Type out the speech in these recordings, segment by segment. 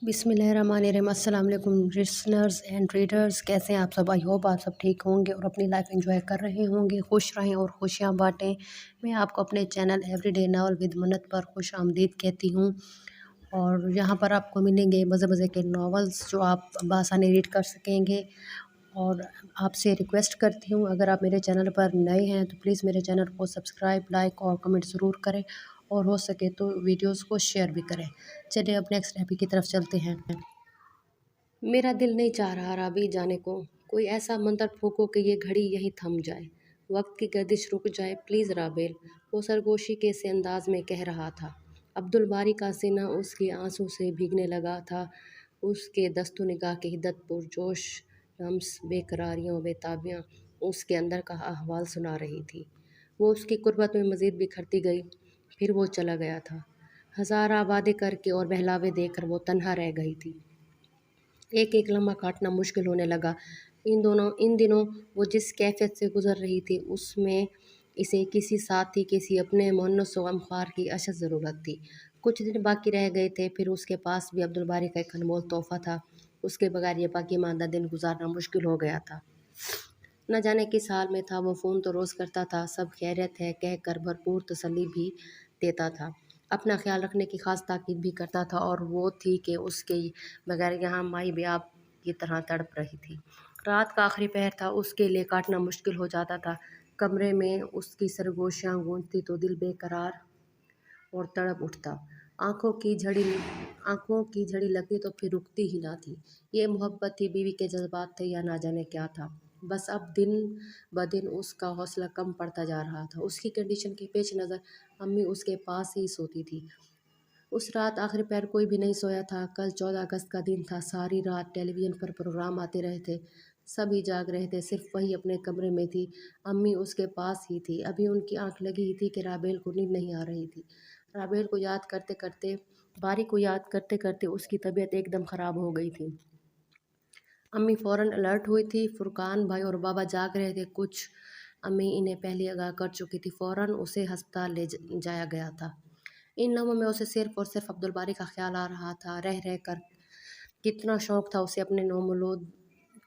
बिस्मिल्लाहिर्रहमानिर्रहीम। अस्सलाम वालेकुम लिसनर्स एंड रीडर्स, कैसे हैं आप सब? आई होप आप सब ठीक होंगे और अपनी लाइफ एंजॉय कर रहे होंगे। खुश रहें और खुशियां बांटें। मैं आपको अपने चैनल एवरीडे नावल विद मन्नत पर खुश आमदीद कहती हूँ। और यहाँ पर आपको मिलेंगे मज़े मज़े के नावल्स जो आप बआसानी रीड कर सकेंगे। और आपसे रिक्वेस्ट करती हूँ, अगर आप मेरे चैनल पर नए हैं तो प्लीज़ मेरे चैनल को सब्सक्राइब, लाइक और कमेंट ज़रूर करें, और हो सके तो वीडियोस को शेयर भी करें। चलिए अब नेक्स्ट टॉपिक की तरफ चलते हैं। मेरा दिल नहीं चाह रहा राबी जाने को, कोई ऐसा मंत्र फूको कि ये घड़ी यहीं थम जाए, वक्त की गर्दिश रुक जाए प्लीज़ राबेल, वो सरगोशी के से अंदाज में कह रहा था। अब्दुल बारी का सीना उसके आंसू से भीगने लगा था। उसके दस्तु निगाह की हिद्दत पुरजोश रम्स बेकरारियों बेताबियाँ उसके अंदर का अहवाल सुना रही थी। वो उसकी कुर्बत में मज़ीद बिखरती गई। फिर वो चला गया था, हज़ार वादे करके और बहलावे देकर वो तन्हा रह गई थी। एक एक लम्हा काटना मुश्किल होने लगा। इन दिनों वो जिस कैफियत से गुजर रही थी उसमें इसे किसी साथी, किसी अपने मुअन्नस व गमख्वार की अशद ज़रूरत थी। कुछ दिन बाकी रह गए थे, फिर उसके पास भी अब्दुल बारी का एक अनमोल तोहफ़ा था। उसके बगैर ये पाकीमानदा दिन गुजारना मुश्किल हो गया था। न जाने किस हाल में था वो, फ़ोन तो रोज़ करता था, सब खैरियत है कह कर भरपूर तसल्ली भी देता था, अपना ख्याल रखने की खास ताकीद भी करता था। और वो थी कि उसके बगैर यहाँ माई बेआब की तरह तड़प रही थी। रात का आखिरी पहर था, उसके लिए काटना मुश्किल हो जाता था। कमरे में उसकी सरगोशियाँ गूंजती तो दिल बेकरार और तड़प उठता। आंखों की झड़ी लगती तो फिर रुकती ही ना थी। ये मोहब्बत थी, बीवी के जज्बात थे, या ना जाने क्या था। बस अब दिन ब दिन उसका हौसला कम पड़ता जा रहा था। उसकी कंडीशन के पेश नज़र अम्मी उसके पास ही सोती थी। उस रात आखिरी पैर कोई भी नहीं सोया था। कल 14 अगस्त का दिन था। सारी रात टेलीविज़न पर प्रोग्राम आते रहे थे, सभी जाग रहे थे, सिर्फ वही अपने कमरे में थी। अम्मी उसके पास ही थी। अभी उनकी आंख लगी ही थी कि राबेल को नींद नहीं आ रही थी। राबेल को याद करते करते, बारी को याद करते करते उसकी तबीयत एकदम ख़राब हो गई थी। अम्मी फ़ौरन अलर्ट हुई थी। फुरकान भाई और बाबा जाग रहे थे। कुछ अम्मी इन्हें पहले आगाह कर चुकी थी। फ़ौरन उसे अस्पताल ले जाया गया था। इन लम्हों में उसे सिर्फ और सिर्फ अब्दुल बारी का ख्याल आ रहा था। रह रह कर कितना शौक़ था उसे अपने नौमौलूद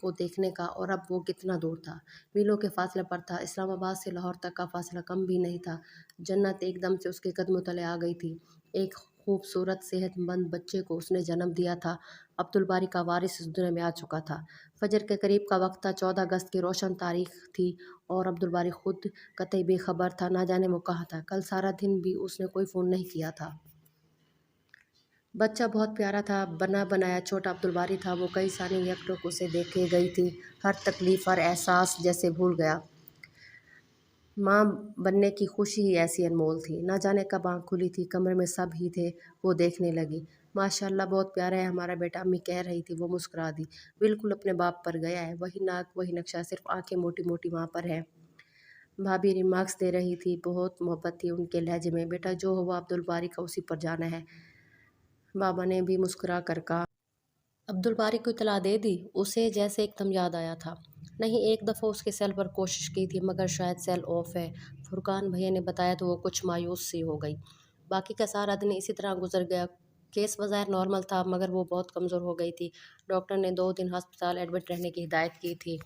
को देखने का, और अब वो कितना दूर था, मीलों के फासले पर था। इस्लामाबाद से लाहौर तक का फासला कम भी नहीं था। जन्नत एकदम से उसके कदमों तले आ गई थी। एक खूबसूरत सेहतमंद बच्चे को उसने जन्म दिया था। अब्दुल बारी का वारिस इस दुनिया में आ चुका था। फजर के करीब का वक्त था। 14 अगस्त की रोशन तारीख थी और अब्दुल बारी खुद कतई बेखबर था। ना जाने वो कहाँ था। कल सारा दिन भी उसने कोई फ़ोन नहीं किया था। बच्चा बहुत प्यारा था, बना बनाया छोटा अब्दुल बारी था। वो कई सारी यकटोक उसे देखे गई थी। हर तकलीफ़, हर एहसास जैसे भूल गया। माँ बनने की खुशी ही ऐसी अनमोल थी। ना जाने कब आँख खुली थी, कमरे में सब ही थे। वो देखने लगी। माशाअल्लाह बहुत प्यारा है हमारा बेटा, अम्मी कह रही थी। वो मुस्कुरा दी। बिल्कुल अपने बाप पर गया है, वही नाक, वही नक्शा, सिर्फ आंखें मोटी मोटी वहाँ पर है। भाभी रिमार्क्स दे रही थी। बहुत मोहब्बत थी उनके लहजे में। बेटा जो हुआ अब्दुल बारी का उसी पर जाना है। बाबा ने भी मुस्कुरा कर कहा। अब्दुल बारी को इतला दे दी? उसे जैसे एकदम याद आया था। नहीं, एक दफ़ा उसके सेल पर कोशिश की थी मगर शायद सेल ऑफ है। फुरकान भैया ने बताया तो वो कुछ मायूस सी हो गई। बाकी का सारा दिन इसी तरह गुजर गया। केस बज़ाहिर नॉर्मल था मगर वो बहुत कमज़ोर हो गई थी। डॉक्टर ने 2 दिन अस्पताल एडमिट रहने की हिदायत की थी।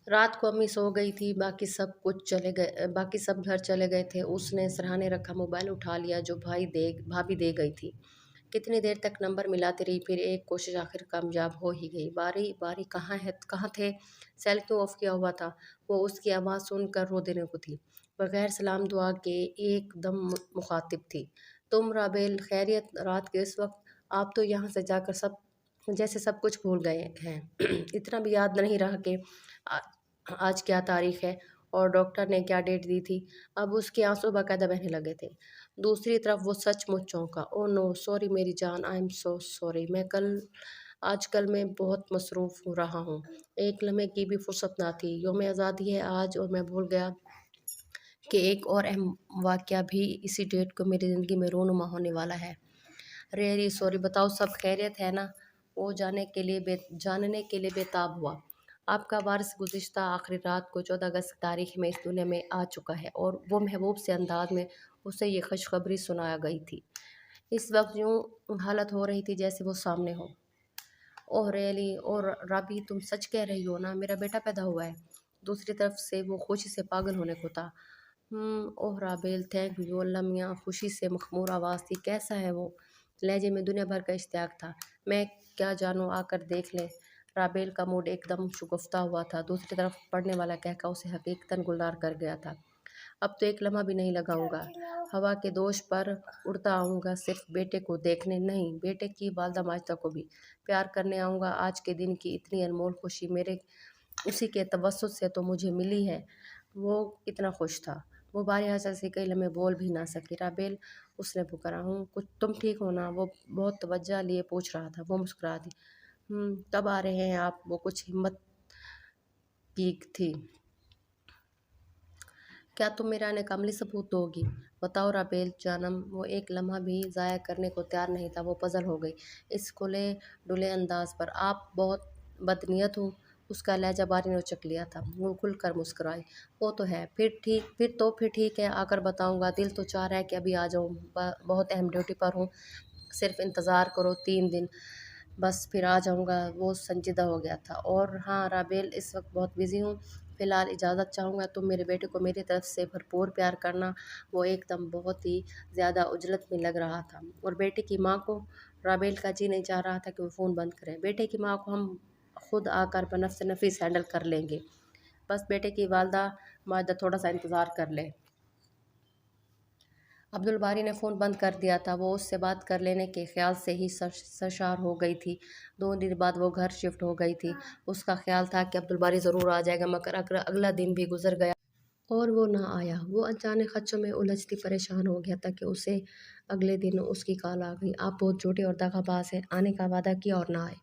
रात को अम्मी सो गई थी। बाकी सब घर चले गए थे। उसने सरहाने रखा मोबाइल उठा लिया जो भाभी दे गई थी। कितनी देर तक नंबर मिलाती रही, फिर एक कोशिश आखिर कामयाब हो ही गई। बारी बारी कहाँ थे? सेल क्यों ऑफ किया हुआ था? वो उसकी आवाज़ सुनकर रो देने को थी। बगैर सलाम दुआ के एकदम मुखातिब थी। तुम राबेल, खैरियत? रात के इस वक्त आप तो यहाँ से जाकर सब कुछ भूल गए हैं। इतना भी याद नहीं रहा कि आ- आज क्या तारीख है और डॉक्टर ने क्या डेट दी थी। अब उसके आंसू बाकायदा बहने लगे थे। दूसरी तरफ वो सचमुच चौंका। ओह नो, सॉरी मेरी जान, आई एम सो सॉरी। आजकल मैं बहुत मसरूफ़ हो रहा हूँ। एक लम्हे की भी फुर्सत ना थी। यौम आज़ादी है आज और मैं भूल गया कि एक और अहम वाक़या भी इसी डेट को मेरी ज़िंदगी में रोनुमा होने वाला है। Really sorry. बताओ सब खैरियत है ना? वो जानने के लिए बेताब हुआ। आपका वारिस गुज़िश्ता आखिरी रात को 14 अगस्त की तारीख में इस दुनिया में आ चुका है, और वो महबूब से अंदाज में उसे ये खुशखबरी सुनाया गई थी। इस वक्त यूँ हालत हो रही थी जैसे वो सामने हो। ओह रियली, और राबी तुम सच कह रही हो ना, मेरा बेटा पैदा हुआ है। दूसरी तरफ से वो खुशी से पागल होने को था। ओह राबेल, थैंक यू अल्लाह मियाँ, खुशी से मखमूर आवाज़ थी। कैसा है वो? लहजे में दुनिया भर का इश्तियाक था। मैं क्या जानूँ, आकर देख ले। राबेल का मूड एकदम शुगुफ्ता हुआ था। दूसरी तरफ पढ़ने वाला कहका उसे हकीकतन गुलजार कर गया था। अब तो एक लम्हा भी नहीं लगाऊंगा, हवा के दोष पर उड़ता आऊँगा सिर्फ बेटे को देखने नहीं, बेटे की वालदा माजदा को भी प्यार करने आऊँगा। आज के दिन की इतनी अनमोल खुशी मेरे उसी के तवस्सुत से तो मुझे मिली है। वो इतना खुश था, वो बारी हसरत से कई लम्हे बोल भी ना सकी। राबेल, उसने पुकारा। हूँ कुछ, तुम ठीक हो ना? वो बहुत तवज्जो लिए पूछ रहा था। वो मुस्कुरा दी। कब आ रहे हैं आप? वो कुछ हिम्मत की थी। क्या तुम मेरे आने का अमली सबूत दोगी? बताओ राबेल जानम। वो एक लम्हा भी ज़ाया करने को तैयार नहीं था। वो पजल हो गई इस खुले डुले अंदाज पर। आप बहुत बदनीयत हो। उसका लहजा बारी ने उचक लिया था। वो खुलकर मुस्कुराई। वो तो है। फिर ठीक है, आकर बताऊंगा। दिल तो चाह रहा है कि अभी आ जाऊं। बहुत अहम ड्यूटी पर हूँ। सिर्फ इंतज़ार करो 3 दिन, बस फिर आ जाऊँगा। वो संजीदा हो गया था। और हाँ राबेल, इस वक्त बहुत बिज़ी हूँ। फ़िलहाल इजाज़त चाहूँगा। तुम मेरे बेटे को मेरी तरफ से भरपूर प्यार करना। वो एकदम बहुत ही ज़्यादा उजलत में लग रहा था। और बेटे की माँ को? राबेल का जी नहीं चाह रहा था कि वो फ़ोन बंद करे। बेटे की माँ को हम खुद आकर बनफ़्स नफीस हैंडल कर लेंगे। बस बेटे की वालदा माजदा थोड़ा सा इंतज़ार कर ले। अब्दुल बारी ने फ़ोन बंद कर दिया था। वो उससे बात कर लेने के ख्याल से ही सरशार हो गई थी। 2 दिन बाद वो घर शिफ्ट हो गई थी। उसका ख्याल था कि अब्दुल बारी ज़रूर आ जाएगा, मगर अगला दिन भी गुजर गया और वो ना आया। वो अचानक खच्चों में उलझती परेशान हो गया था कि उसे अगले दिन उसकी कॉल आ गई। आप बहुत झूठे और दगाबाज हैं, आने का वादा किया और ना आए।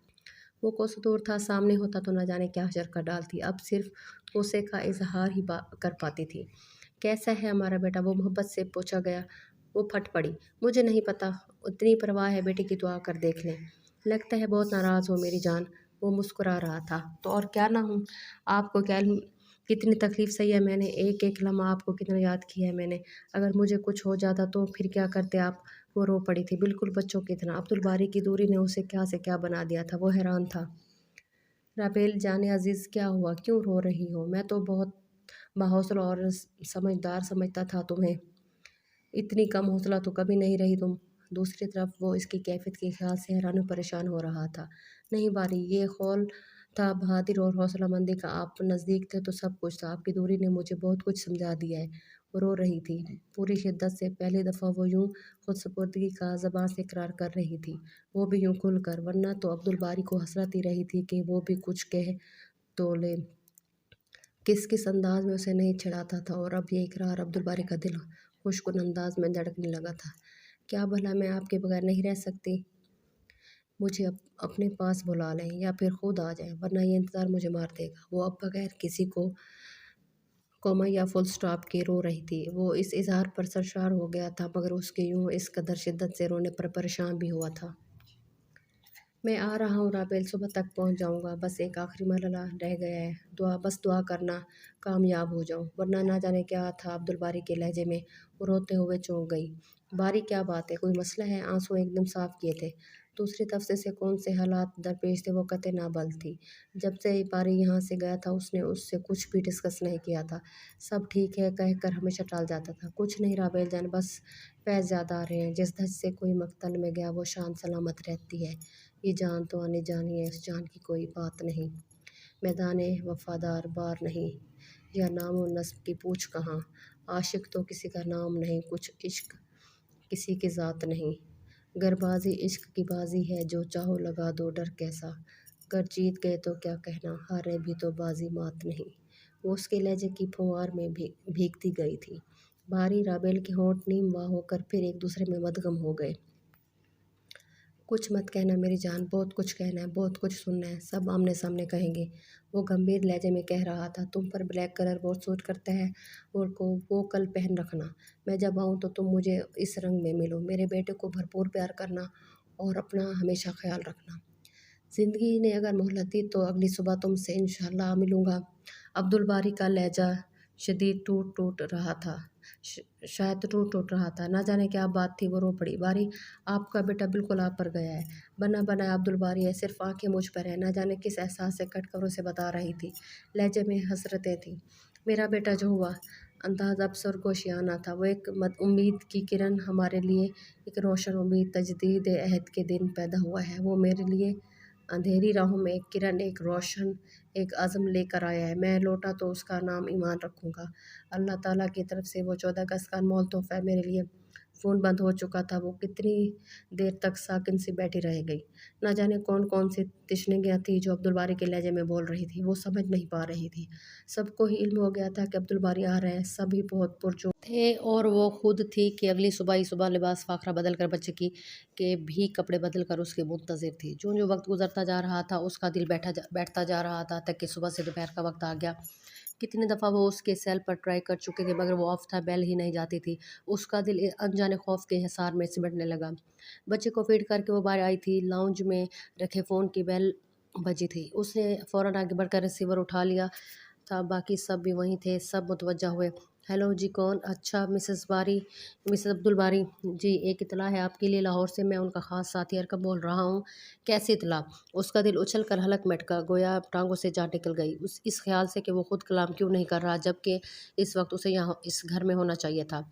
वो कोस दूर था, सामने होता तो न जाने क्या शरकत डालती। अब सिर्फ गुस्से का इजहार ही कर पाती थी। कैसा है हमारा बेटा? वो मोहब्बत से पूछा गया। वो फट पड़ी। मुझे नहीं पता। उतनी परवाह है बेटे की, तो आकर देख लें। लगता है बहुत नाराज़ हो मेरी जान। वो मुस्कुरा रहा था। तो और क्या ना हूँ। आपको क्या इल्म कितनी तकलीफ़ सही है मैंने, एक एक लम्हा आपको कितना याद किया है मैंने। अगर मुझे कुछ हो जाता तो फिर क्या करते आप? वो रो पड़ी थी, बिल्कुल बच्चों की तरह। अब्दुल बारी की दूरी ने उसे क्या से क्या बना दिया था। वो हैरान था। राफेल जाने अजीज़, क्या हुआ? क्यों रो रही हो? मैं तो बहुत बाहौसला और समझदार समझता था तुम्हें। इतनी कम हौसला तो कभी नहीं रही तुम। दूसरी तरफ वो इसकी कैफियत के ख्याल से हैरान और परेशान हो रहा था। नहीं बारी, ये खौल था बहादुर और हौसलामंदी का। आप नज़दीक थे तो सब कुछ था। आपकी दूरी ने मुझे बहुत कुछ समझा दिया है। वो रो रही थी पूरी शिद्दत से। पहली दफ़ा वो यूं खुदसुपुर्दगी का ज़बान से इकरार कर रही थी, वो भी यूं खुल कर। वरना तो अब्दुल बारी को हसरत ही रही थी कि वो भी कुछ कह तो ले। किस किस अंदाज में उसे नहीं छिड़ाता था। और अब ये इकरार, अब्दुल बारी का दिल खुशकुन अंदाज में धड़कने लगा था। क्या भला मैं आपके बगैर नहीं रह सकती? मुझे अपने पास बुला लें या फिर खुद आ जाएं, वरना ये इंतज़ार मुझे मार देगा। वो अब बगैर किसी को कॉमा या फुल स्टॉप के रो रही थी। वो इस इजहार पर सरशार हो गया था, मगर उसके यूं इस कदर शिद्दत से रोने पर परेशान भी हुआ था। मैं आ रहा हूँ राबेल, सुबह तक पहुँच जाऊँगा। बस एक आखिरी मरहला रह गया है। दुआ करना कामयाब हो जाऊँ। वरना ना जाने क्या था अब्दुल बारी के लहजे में। वो रोते हुए चौंक गई। बारी, क्या बात है? कोई मसला है? आंसू एकदम साफ किए थे। दूसरी तरफ से कौन से हालात दरपेश थे वो कतई नाबालिग थी। जब से बारी यहाँ से गया था उसने उससे कुछ भी डिस्कस नहीं किया था। सब ठीक है कहकर हमेशा टाल जाता था। कुछ नहीं राबेल जान, बस फैज़ ज़्यादा आ रहे हैं। जिस धज से कोई मकतल में गया वो शान सलामत रहती है। ये जान तो आने जानी है, इस जान की कोई बात नहीं। मैदान वफादार बार नहीं, या नाम व नस्ब की पूछ कहाँ। आशिक तो किसी का नाम नहीं, कुछ इश्क किसी की ज़ात नहीं। गरबाजी इश्क की बाजी है, जो चाहो लगा दो, डर कैसा। अगर जीत गए तो क्या कहना, हारे भी तो बाजी मात नहीं। वो उसके लहजे की फुहार में भी भीगती गई थी। बारी राबेल के होंठ नीम वाह होकर फिर एक दूसरे में मदगम हो गए। कुछ मत कहना मेरी जान, बहुत कुछ कहना है, बहुत कुछ सुनना है, सब आमने सामने कहेंगे। वो गंभीर लहजे में कह रहा था। तुम पर ब्लैक कलर बहुत सूट करता है और को वो कल पहन रखना। मैं जब आऊँ तो तुम मुझे इस रंग में मिलो। मेरे बेटे को भरपूर प्यार करना और अपना हमेशा ख्याल रखना। ज़िंदगी ने अगर मोहलत दी तो अगली सुबह तुमसे इंशाल्लाह मिलूँगा। अब्दुल बारी का लहजा शदीद टूट टूट रहा था। शायद टूट टूट रहा था। ना जाने क्या बात थी, वो रो पड़ी। बारी, आपका बेटा बिल्कुल आप पर गया है। बना बनाया अब्दुल बारी है, सिर्फ आंखें मुझ पर है। ना जाने किस एहसास से कट कर उसे बता रही थी। लहजे में हसरतें थी। मेरा बेटा जो हुआ, अंदाज अब सरगोशियाना था। वो एक उम्मीद की किरण, हमारे लिए एक रोशन उम्मीद, तजदीद अहद के दिन पैदा हुआ है। वो मेरे लिए अंधेरी राहों में एक किरण, एक रोशन, एक अज़्म लेकर आया है। मैं लौटा तो उसका नाम ईमान रखूँगा। अल्लाह ताला की तरफ से वो 14 अगस्त का अनमोल तोहफ़ा है मेरे लिए। फ़ोन बंद हो चुका था। वो कितनी देर तक साकिन सी बैठी रह गई। ना जाने कौन कौन सी तिश्नगियाँ थी जो अब्दुल बारी के लहजे में बोल रही थी। वो समझ नहीं पा रही थी। सबको ही इल्म हो गया था कि अब्दुल बारी आ रहे हैं। सभी बहुत पुरजोर थे और वो खुद थी कि अगली सुबह ही सुबह लिबास फ़ाखरा बदल कर बच्चे की के भी कपड़े बदल कर उसके मुंतज़िर थी। जो वक्त गुजरता जा रहा था उसका दिल बैठता जा रहा था, तक कि सुबह से दोपहर का वक्त आ गया। कितनी दफ़ा वो उसके सेल पर ट्राई कर चुके थे, मगर वो ऑफ था, बेल ही नहीं जाती थी। उसका दिल अनजाने खौफ के हिसार में सिमटने लगा। बच्चे को फीड करके वो बाहर आई थी। लाउंज में रखे फ़ोन की बेल बजी थी। उसने फ़ौरन आगे बढ़कर रिसीवर उठा लिया था। बाकी सब भी वहीं थे। सब मुतवज्जा हुए। हेलो जी, कौन? अच्छा, मिसेस अब्दुल बारी जी, एक इत्तला है आपके लिए। लाहौर से मैं उनका ख़ास साथी अरकम बोल रहा हूँ। कैसी इत्तला? उसका दिल उछल कर हलक में अटका, गोया टांगों से जान निकल गई। इस ख्याल से कि वो खुद कलाम क्यों नहीं कर रहा, जबकि इस वक्त उसे यहाँ इस घर में होना चाहिए था।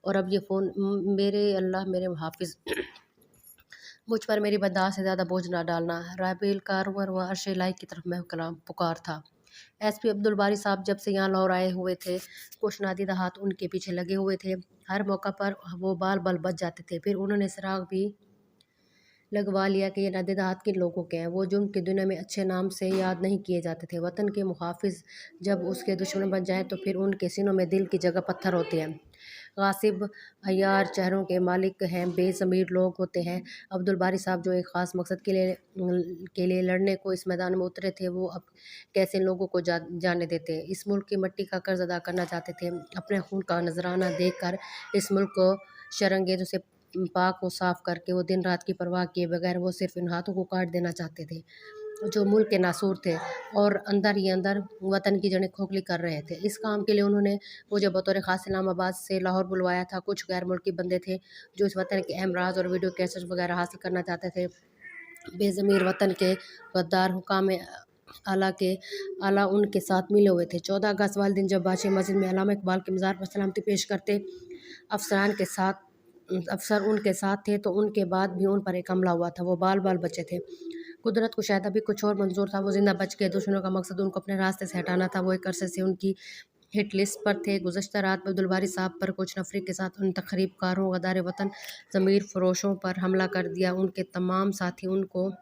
और अब ये फ़ोन, मेरे अल्लाह मेरे हाफिज़, मुझ पर मेरी बददाह से ज़्यादा बोझ ना डालना। राबिल कारवर व अर्श इलाही की तरफ मैं कलाम पुकार था। एसपी अब्दुल बारी साहब जब से यहाँ लाहौर आए हुए थे, कुछ नादीदा हाथ उनके पीछे लगे हुए थे। हर मौका पर वो बाल बाल बच जाते थे। फिर उन्होंने सुराग भी लगवा लिया कि ये नादीदा हाथ किन लोगों के हैं। वो जुर्म की दुनिया में अच्छे नाम से याद नहीं किए जाते थे। वतन के मुहाफिज जब उसके दुश्मन बन जाएं तो फिर उनके सीनों में दिल की जगह पत्थर होते हैं। गासिब अय्यार चेहरों के मालिक हैं, बेज़मीर लोग होते हैं। अब्दुल बारी साहब जो एक ख़ास मकसद के लिए लड़ने को इस मैदान में उतरे थे, वो अब कैसे इन लोगों को जाने देते। इस मुल्क की मिट्टी का कर्ज अदा करना चाहते थे। अपने खून का नजराना देख कर इस मुल्क को शरंगेज़ों से पाक व साफ़ करके वो दिन रात की परवाह किए बगैर वो सिर्फ इन हाथों को काट देना चाहते थे जो मुल्क के नासूर थे और अंदर ही अंदर वतन की जड़ें खोखली कर रहे थे। इस काम के लिए उन्होंने मुझे बतौर ख़ास इस्लामाबाद से लाहौर बुलवाया था। कुछ गैर मुल्की बंदे थे जो इस वतन के अमराज और वीडियो कैसेट वगैरह हासिल करना चाहते थे। बेज़मीर वतन के गद्दार हुकाम आला उनके साथ मिले हुए थे। 14 अगस्त वाले दिन जब बादशाह मस्जिद में अल्लामा इकबाल के मज़ार पर सलामती पेश करते अफसर उनके साथ थे तो उनके बाद भी उन पर एक हमला हुआ था। वो बाल बाल बचे थे। कुदरत को शायद अभी कुछ और मंजूर था। वो जिंदा बच गए। दुश्मनों का मकसद उनको अपने रास्ते से हटाना था। वो एक अरसे से उनकी हिट लिस्ट पर थे। गुज़श्ता रात में अब्दुल बारी साहब पर कुछ नफरी के साथ उन तखरीबकारों, गद्दार वतन, ज़मीर फरोशों पर हमला कर दिया। उनके तमाम साथी उनको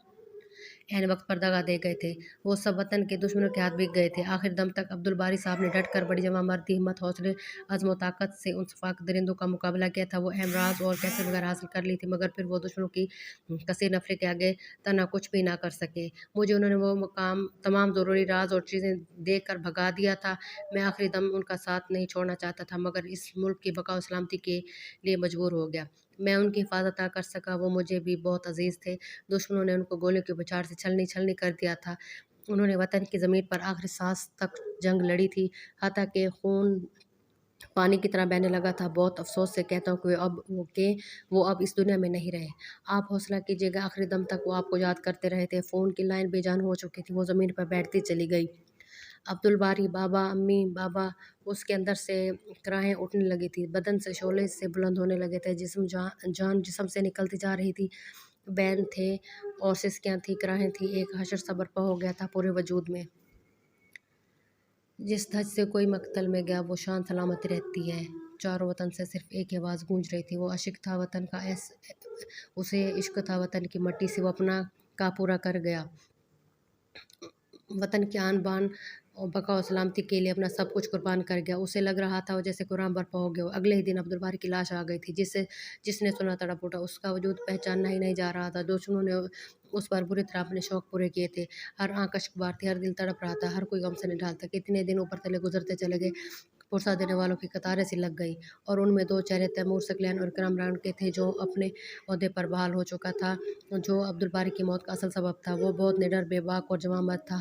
ऐन वक्त पर दगा दे गए थे। वो सब वतन के दुश्मनों के हाथ बिक गए थे। आखिर दम तक अब्दुल बारी साहब ने डट कर बड़ी जमा मर्दी, हिम्मत, हौसले, अज़्म ताकत से उन सफाक दरिंदों का मुकाबला किया था। वो अमराज और कैसे वगैरह हासिल कर ली थी, मगर फिर वो दुश्मनों की कसीर नफरे के आगे तना कुछ भी ना कर सके। मुझे उन्होंने वो मुकाम तमाम ज़रूरी राज और चीज़ें दे कर भगा दिया था। मैं आखिरी दम उनका साथ नहीं छोड़ना चाहता था, मगर इस मुल्क की बका और सलामती के लिए मजबूर हो गया। मैं उनकी हिफाजत ना कर सका। वो मुझे भी बहुत अजीज़ थे। दुश्मनों ने उनको गोलियों की बौछार से छलनी छलनी कर दिया था। उन्होंने वतन की ज़मीन पर आखिरी सांस तक जंग लड़ी थी, हत्ता कि खून पानी की तरह बहने लगा था। बहुत अफसोस से कहता हूँ कि वो अब इस दुनिया में नहीं रहे। आप हौसला कीजिएगा। आखिरी दम तक वो आपको याद करते रहे थे। फ़ोन की लाइन बेजान हो चुकी थी। वो ज़मीन पर बैठती चली गई। अब्दुल बारी, बाबा, अम्मी, बाबा। उसके अंदर से कराहें उठने लगी थी। बदन से शोले से बुलंद होने लगे थे। जान जिस्म से निकलती जा रही थी। बैन थे और सिसकियाँ थी, कराहें थी। एक हशर सा बर्पा हो गया था पूरे वजूद में। जिस धज से कोई मकतल में गया वो शान सलामत रहती है। चारों वतन से सिर्फ एक ही आवाज़ गूंज रही थी। वो आशिक था वतन का, उसे इश्क था वतन की मट्टी से। वो अपना का पूरा कर गया। वतन की आन बान और बका और सलामती के लिए अपना सब कुछ कुर्बान कर गया। उसे लग रहा था वो जैसे कुरान बर्पा हो गया हो। अगले ही दिन अब्दुल बारी की लाश आ गई थी। जिसने सुना तड़प उठा। उसका वजूद पहचानना ही नहीं जा रहा था। दुश्मनों ने उस पर बुरी तरह अपने शौक पूरे किए थे। हर आंख अश्कबार थी, हर दिल तड़प रहा था, हर कोई गम से निढाल था। कितने दिन ऊपर तले गुजरते चले गए। पुरसा देने वालों की कतारें सी लग गई और उनमें दो चेहरे तैमूर सकलैन और इकराम के थे, जो अपने ओहदे पर बहाल हो चुका था, जो अब्दुल बारी की मौत का असल सबब था। वो बहुत निडर, बेबाक और जवां मर्द था।